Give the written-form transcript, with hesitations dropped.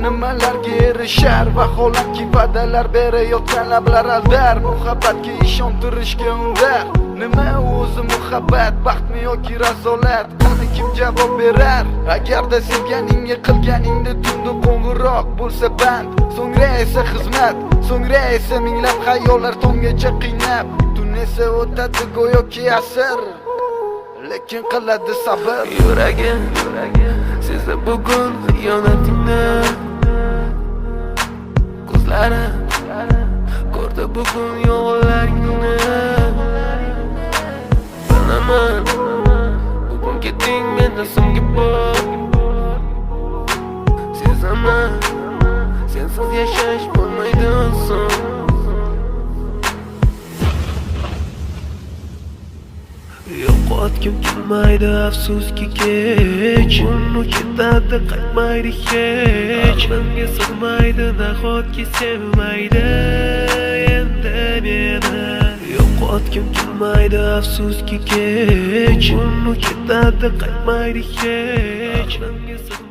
nimalarga erishar vaholanki va'dalar berayotgan lablar aldar muhabbatga ishontirishga undar nima o'zi muhabbat baxtmi yoki razolat qani kim javob berar agarda sevganingga qilganingda tunda qo'ng'iroq bo'lsa band so'ngra esa xizmat so'ngra esa minglab xayollar tonggacha qiynab tun esa o'tadi go'yoki asr lekin qiladi sabr yuragim sezdi bugun xiyonatingni ko'zlarim ko'rdi bugun yolg'onlaringni bilaman bugun ketding mendan so'nggi bor sezaman sensiz yashash bo'lmaydi oson yo'qotgim kelmaydi afsuski kech unut ketadi qaytmaydi hech aqlimga sig'maydi nahotki sevmaydi endi meni yo'qotgim kelmaydi afsuski kech unut ketadi qaytmaydi hech aqlimga